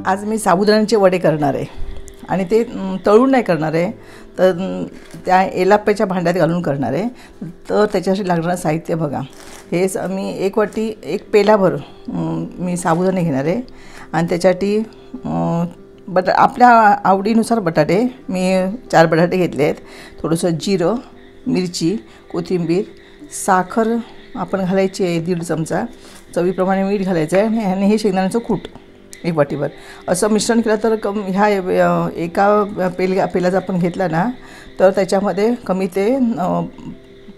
आज मी साबुदाण्याचे वडे करणार आहे आणि ते तळून नाही करणार आहे, तर त्या एलाप्प्याच्या भांड्यात घालून करणार आहे. तर त्याच्यासाठी लागणारं साहित्य बघा. हे मी एक वाटी, एक पेलाभर मी साबुदाणे घेणार आहे आणि त्याच्यासाठी आपल्या आवडीनुसार बटाटे मी 4 बटाटे घेतले आहेत. थोडंसं जिरं, मिरची, कोथिंबीर, साखर आपण घालायची आहे 1.5 चमचा, चवीप्रमाणे मीठ घालायचं आहे आणि हे शेंगदाण्याचं कूट 1 वाटीभर असं मिश्रण केलं तर ह्या एका पेल्याचा आपण घेतला ना तर त्याच्यामध्ये कमी ते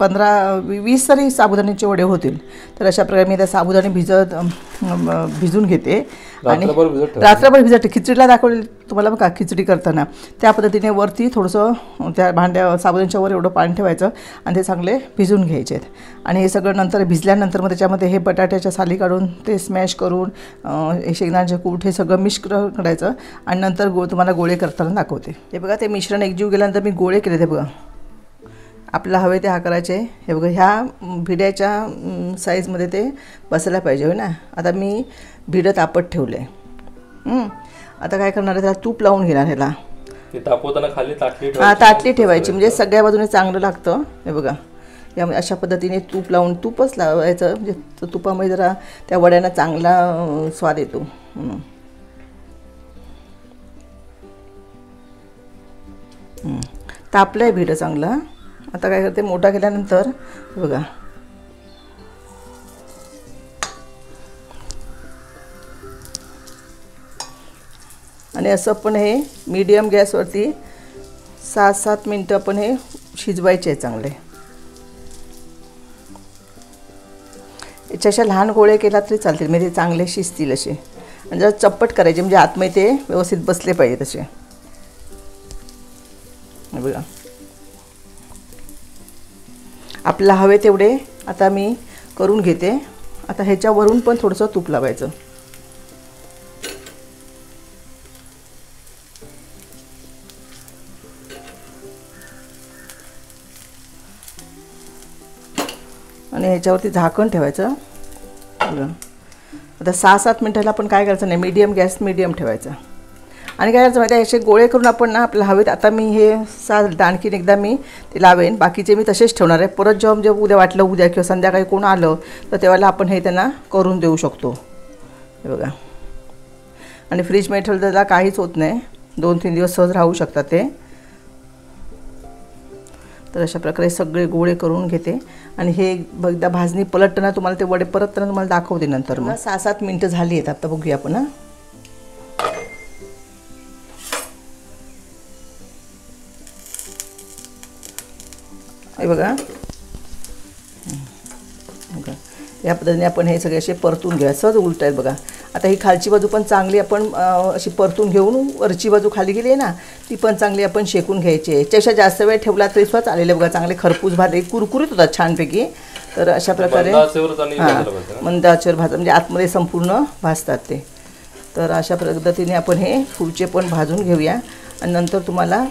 15-20 तरी साबुदाण्याचे वडे होतील. तर अशा प्रकारे मी त्या साबुदाणे भिजून घेते आणि रात्रभर भिजत खिचडीला दाखवली तुम्हाला बघा. खिचडी करताना त्या पद्धतीने वरती थोडंसं त्या साबुदाण्याच्या वर एवढं पाणी ठेवायचं आणि ते चांगले भिजून घ्यायचे आहेत. आणि हे सगळं नंतर भिजल्यानंतर मग त्याच्यामध्ये हे बटाट्याच्या साली काढून ते स्मॅश करून हे शेंगदाण्याचे कूट हे सगळं मिक्स करायचं आणि नंतर तुम्हाला गोळे करताना दाखवते. हे बघा ते मिश्रण एकजीव केल्यानंतर मी गोळे केले. ते बघा आपल्याला हवे ते आकाराचे. हे बघा ह्या भिड्याच्या साईजमध्ये ते बसायला पाहिजे होय ना. आता मी भिडं तापत ठेवलं आहे. आता काय करणार आहे, त्याला तूप लावून घेणार. ह्याला तापवताना खाली ताटली ठेवायची म्हणजे सगळ्या बाजूने चांगलं लागतं. हे बघा यामध्ये अशा पद्धतीने तूप लावून तुपच लावायचं म्हणजे तुपामध्ये जरा त्या वड्यांना चांगला स्वाद येतो. तापलं आहे भिडं चांगलं. आता काय करते, मोठा केल्यानंतर बघा आणि असं पण हे मीडियम गॅसवरती 6-7 मिनटं आपण हे शिजवायचे आहे चांगले. याच्या लहान गोळे केला तरी चालतील म्हणजे ते चांगले शिजतील असे आणि जरा चप्पट करायचे म्हणजे आतमध्ये ते व्यवस्थित बसले पाहिजे तसे. बघा आपल्याला हवे तेवढे आता मी करून घेते. आता ह्याच्यावरून पण थोडंसं तूप लावायचं. आणि ह्याच्यावरती झाकण ठेवायचं. बघा आता 6-7 मिनिटाला आपण काय करायचं नाही, मीडियम ठेवायचं. आणि काय करायचं माहिती आहे, असे गोळे करून आपण ना आपल्याला हवेत. आता मी हे आणखीन एकदा मी ते लावेन, बाकीचे मी तसेच ठेवणार आहे. परत जेव्हा उद्या वाटलं उद्या किंवा संध्याकाळी कोण आलं तर तेव्हा आपण हे त्यांना करून देऊ शकतो. हे बघा आणि फ्रीजमध्ये ठेवलं त्याला काहीच होत नाही, 2-3 दिवस सहज राहू शकतात ते. तर अशा प्रकारे सगळे गोळे करून घेते आणि हे एकदा भाजणी पलटताना तुम्हाला ते वडे परतताना तुम्हाला दाखवते नंतर. मग 6-7 मिनटं झाली आहेत. आता बघूया आपण. हे बघा या पद्धतीने आपण हे सगळे असे परतून घ्या. सहज उलट आहेत बघा. आता ही खालची बाजू पण चांगली आपण अशी परतून घेऊन वरची बाजू खाली गेली आहे ना ती पण चांगली आपण शेकून घ्यायची आहे. याच्यापेक्षा जास्त वेळ ठेवला तरी सुद्धा चालेल. बघा चांगले खरपूस भाजले, कुरकुरीत होतात छानपैकी. तर अशा प्रकारे मंद आचेवर भाजतात म्हणजे आतमध्ये संपूर्ण भाजतात ते. तर अशा पद्धतीने आपण हे पुढचे पण भाजून घेऊया आणि नंतर तुम्हाला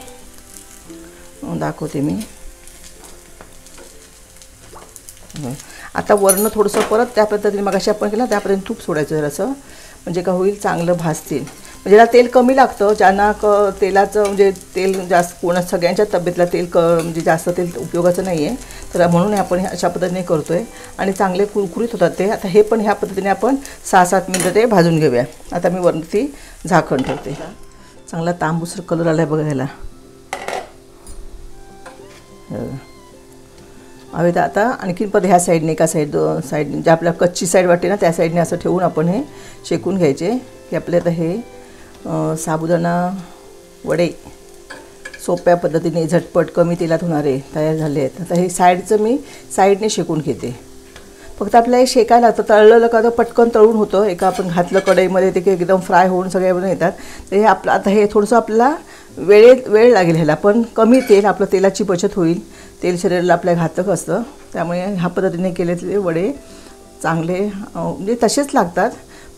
दाखवते मी. आता वरनं थोडंसं परत त्या पद्धतीने मगाशी आपण केलं त्या पद्धतीने तूप सोडायचं जरासं म्हणजे का होईल चांगलं भाजतील. म्हणजे याला तेल कमी लागतं ज्यांना तेलाचं म्हणजे तेल जास्त कोणा सगळ्यांच्या तब्येतला तेल म्हणजे जास्त तेल उपयोगाचं नाही आहे. तर म्हणून आपण अशा पद्धतीने करतो आहे आणि चांगले कुरकुरीत होतात ते. आता हे पण ह्या पद्धतीने आपण 6-7 मिनटं ते भाजून घेऊया. आता मी वरती झाकण ठेवते. चांगला तांबूसर कलर आला आहे बघा ह्याला. हवे तर आता आणखीन परत ह्या साईडने एका साईड जे आपल्या कच्ची साईड वाटते ना त्या साईडने असं ठेवून आपण हे शेकून घ्यायचे की आपले आता हे साबुदाणा वडे सोप्या पद्धतीने झटपट कमी तेलात होणारे तयार झाले आहेत. आता हे साईडचं मी साईडने शेकून घेते. फक्त आपल्याला हे शेकायला लागतं. तळलं का तर पटकन तळून होतं. एका आपण घातलं कढईमध्ये ते एकदम फ्राय होऊन सगळ्या येतात. तर हे आपलं आता हे थोडंसं आपल्याला वेळ लागेल ह्याला, पण कमी तेल आपलं तेलाची बचत होईल. तेल शरीराला आपल्या घातक असतं त्यामुळे ह्या पद्धतीने केलेले वडे चांगले म्हणजे तसेच लागतात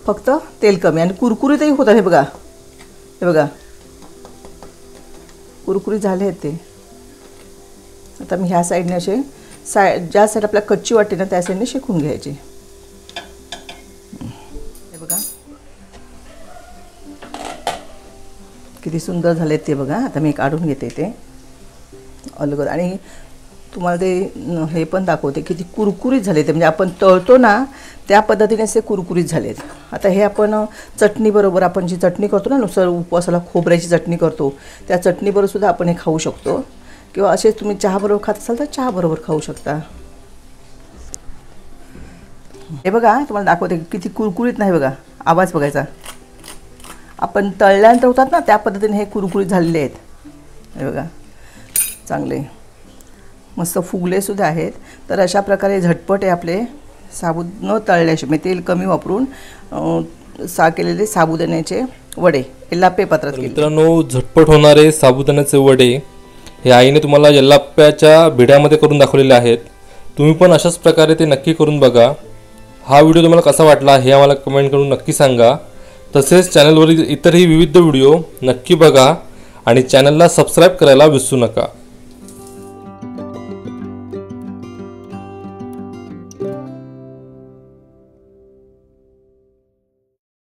फक्त तेल कमी आणि कुरकुरीतही होतात. हे बघा कुरकुरीत झाले आहेत ते. आता मी ह्या साईडने असे ज्या साईड आपल्याला कच्ची वाटते ना त्या साईडने शेकून घ्यायचे. हे बघा किती सुंदर झालेत ते बघा. आता मी काढून घेते ते अलगद आणि तुम्हाला ते हे पण दाखवते किती कुरकुरीत झाले ते. म्हणजे आपण तळतो ना त्या पद्धतीने असे कुरकुरीत झालेत. आता हे आपण चटणीबरोबर, आपण जी चटणी करतो ना नुसतं उपवासाला खोबऱ्याची चटणी करतो त्या चटणीबरोबर सुद्धा आपण हे खाऊ शकतो, किंवा असेच तुम्ही चहाबरोबर खात असाल तर चहाबरोबर खाऊ शकता. हे बघा तुम्हाला दाखवते किती कुरकुरीत नाही बघा. आवाज बघायचा. आपण तळल्यानंतर होतात ना त्या पद्धतीने हे कुरकुरीत झालेले आहेत. हे बघा चांगले मस्त फुगले सुद्धा आहेत. तर अशा प्रकारे झटपट आहे आपले साबुद न तळल्याशिवाय तेल कमी वापरून केलेले साबुदाण्याचे वडे यल्लाप्पे पात्रात केले. मित्रांनो, झटपट होणारे साबुदाण्याचे वडे हे आईने तुम्हाला यल्लाप्प्याच्या भिड्यामध्ये करून दाखवलेले आहेत. तुम्ही पण अशाच प्रकारे ते नक्की करून बघा. हा व्हिडिओ तुम्हाला कसा वाटला हे आम्हाला कमेंट करून नक्की सांगा. तसेच चॅनलवरील इतरही विविध व्हिडिओ नक्की बघा आणि चॅनलला सबस्क्राईब करायला विसरू नका.